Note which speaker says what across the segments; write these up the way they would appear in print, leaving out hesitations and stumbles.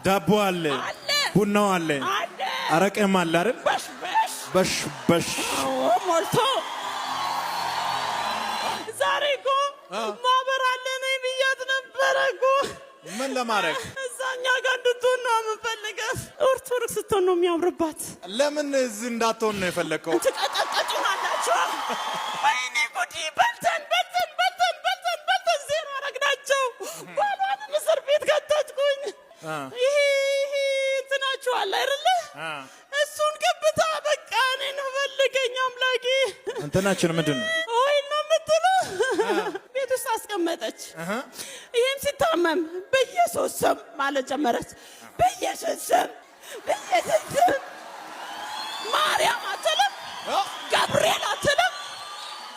Speaker 1: ዳቦ አለ ቡናው አለ አረቄም አለ አይደል በሽ
Speaker 2: ሞልቶ ዛሬ እኮ ማህበር አለ ነኝ ብያት ነበረ እኮ
Speaker 1: ምን ለማድረግ
Speaker 2: እዛኛ ጋር እንድትሆን ነው የምፈልገው ኦርቶዶክስ ስትሆን ነው የሚያምርባት
Speaker 1: ለምን እዚህ እንዳትሆን ነው የፈለከው
Speaker 2: ትቀጠቀጡናላችሁ ወይኔ ጉዲ በልተን ዜሮ አረግናቸው ባሏን እስር ቤት ከተትኩኝ ይሄ እንትናችሁ አለ አይደለ እሱን ግብታ በቃ እኔን ፈልገኝ አምላኬ
Speaker 1: እንትናችን ምንድን ነው
Speaker 2: ወይ ነው የምትለው ቤት ውስጥ አስቀመጠች ይሄም ሲታመም በኢየሱስ ስም ማለት ጀመረች በኢየሱስ ስም ማርያም አትልም ገብርኤል አትልም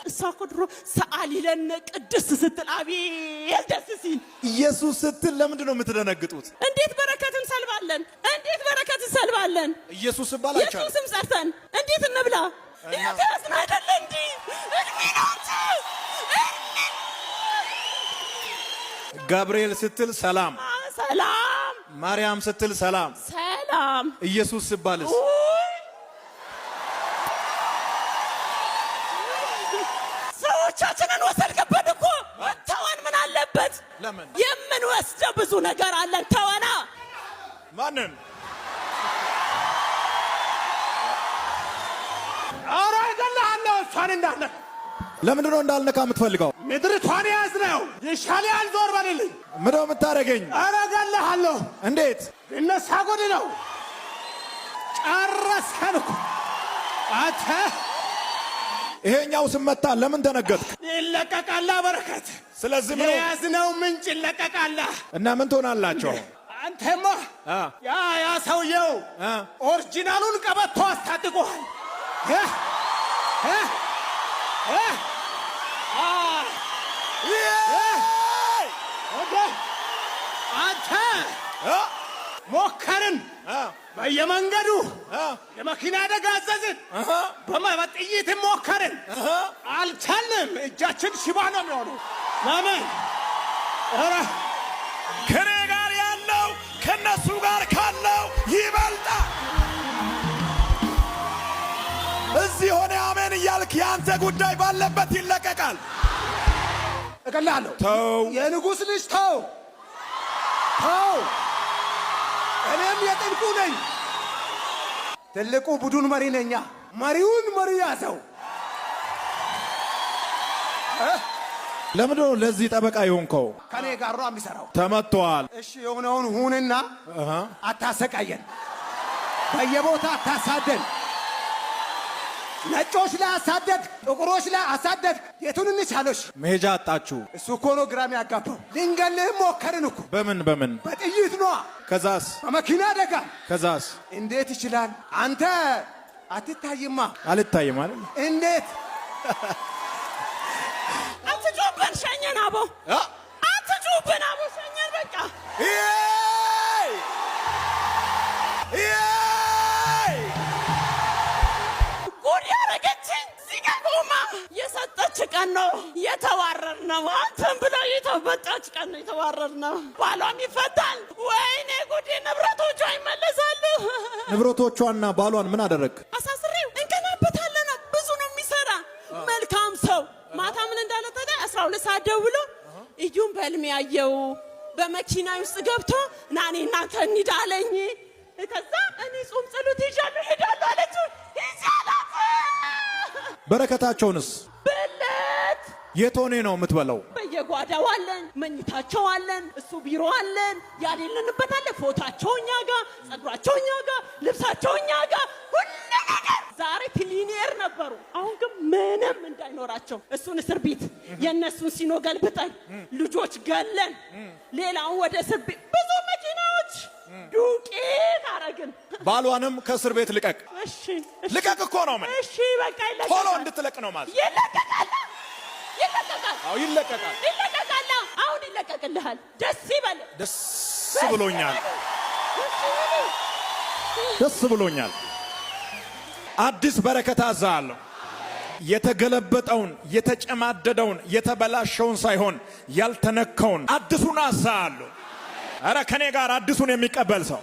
Speaker 2: እሷ እኮ ድሮ ሰአሊ ለነ ቅድስት ስትል አቤት ደስ ሲል
Speaker 1: ኢየሱስ ስትል ለምንድን ነው የምትደነግጡት
Speaker 2: እንዴት በረከት እንሰልባለን ኢየሱስ
Speaker 1: ባላቻ
Speaker 2: ኢየሱስም ሰርተን እንዴት እንብላ እያተስና አይደለ እንዴ እድሜናት
Speaker 1: ገብርኤል ስትል ሰላም ማርያም ስትል ሰላም ኢየሱስ ሲባልስ
Speaker 2: ሰዎቻችንን ወሰድክበት እኮ ተወን ምን አለበት
Speaker 1: ለምን
Speaker 2: የምንወስደው ብዙ ነገር አለን ተወና
Speaker 1: ማንን
Speaker 3: አራገላለው ሷን እንዳለ
Speaker 1: ለምን ነው እንዳልነካ የምትፈልገው
Speaker 3: ምድርቷን ያዝነው ይሻላል ዞር በልልኝ
Speaker 1: ምን ነው የምታረገኝ
Speaker 3: አራገላለው
Speaker 1: እንዴት
Speaker 3: እነሳ ጎድ ነው ጨረስከን እኮ አተ
Speaker 1: ይሄኛው ስመታ ለምን ደነገጥክ
Speaker 3: ይለቀቃል በረከት
Speaker 1: ስለዚህ ምን
Speaker 3: ያዝነው ምንጭ ይለቀቃል
Speaker 1: እና ምን ትሆናላችሁ
Speaker 3: አንተማ ያ ሰውየው ኦሪጂናሉን ቀበቶ አስታጥቋል አንተ ሞከርን በየመንገዱ የመኪና አደጋ አዘዝን በጥይት ሞከርን አልቻልንም እጃችን ሽባ ነው የሚሆነው ለምን
Speaker 1: ከኔ ጋር ያለው ከነሱ ጋር ካለው ይበልጣል እዚህ ሆነ አሜን እያልክ ያንተ ጉዳይ ባለበት ይለቀቃል
Speaker 3: እቀላለሁ
Speaker 1: ተው
Speaker 3: የንጉሥ ልጅ ተው እኔም የጥልቁ ነኝ ትልቁ ቡድን መሪ ነኛ መሪውን መሪ ያዘው
Speaker 1: ለምንድነው ለዚህ ጠበቃ ይሆንከው
Speaker 3: ከኔ ጋር ነው የሚሰራው
Speaker 1: ተመቷል
Speaker 3: እሺ የሆነውን ሁንና አታሰቃየን በየቦታ አታሳደን ነጮች ላይ አሳደድ ጥቁሮች ላይ አሳደድ የቱን እንቻለሽ
Speaker 1: መሄጃ አጣችሁ
Speaker 3: እሱ እኮ ነው ግራም ያጋባው ልንገልህም ሞከርን እኮ
Speaker 1: በምን
Speaker 3: በጥይት ነዋ
Speaker 1: ከዛስ
Speaker 3: በመኪና አደጋ
Speaker 1: ከዛስ
Speaker 3: እንዴት ይችላል አንተ አትታይማ
Speaker 1: አልታይም አይደል
Speaker 3: እንዴት
Speaker 2: አትጩብን ሸኘን አቦ አትጩብን አቦ ሸኘን በቃ ጉድ ያረገችኝ ሲጋቁማ የሰጠች ቀን ነው የተዋረድነው አንተን ብላ የተበጣች ቀን ነው የተዋረድነው ባሏም ይፈታል ወይኔ ጉዴ ንብረቶቿ ይመለሳሉ
Speaker 1: ንብረቶቿና ባሏን ምን አደረግ
Speaker 2: አሳስሬው እንከናበታለን ብዙ ነው የሚሰራ መልካም ሰው ማታ ምን እንዳለ ታዲያ 12 ሰዓት ደውሎ እዩን በህልሜ ያየው በመኪና ውስጥ ገብቶ ናኔ እናንተ እንሂዳለኝ ከዛ እኔ ጾም ጸሎት ይዣለሁ ሄዳለሁ አለችው ይዛላት
Speaker 1: በረከታቸውንስ
Speaker 2: በለት
Speaker 1: የቶኔ ነው የምትበላው
Speaker 2: በየጓዳው አለን መኝታቸው አለን እሱ ቢሮ አለን ያሌለንበት አለ ፎታቸው እኛ ጋር ጸጉራቸው እኛ ጋር ልብሳቸው እኛ ጋር ሁሉ ነገር ዛሬ ፒሊኒየር ነበሩ አሁን ግን ምንም እንዳይኖራቸው እሱን እስር ቤት የነሱን ሲኖ ገልብጠን ልጆች ገለን ሌላውን ወደ እስር ቤት ብዙ መኪናዎች ዱቄት አረግን
Speaker 1: ባሏንም ከእስር ቤት ልቀቅ
Speaker 2: እሺ
Speaker 1: ልቀቅ እኮ ነው ምን
Speaker 2: እሺ በቃ ይለቀቃል
Speaker 1: ቶሎ እንድትለቅ ነው ማለት
Speaker 2: ይለቀቃል
Speaker 1: አዎ ይለቀቃል
Speaker 2: አሁን ይለቀቅልሃል ደስ ይበል
Speaker 1: ደስ ብሎኛል አዲስ በረከት አዛለሁ የተገለበጠውን የተጨማደደውን የተበላሸውን ሳይሆን ያልተነካውን አዲሱን አዛለሁ አረ ከኔ ጋር አዲሱን የሚቀበል ሰው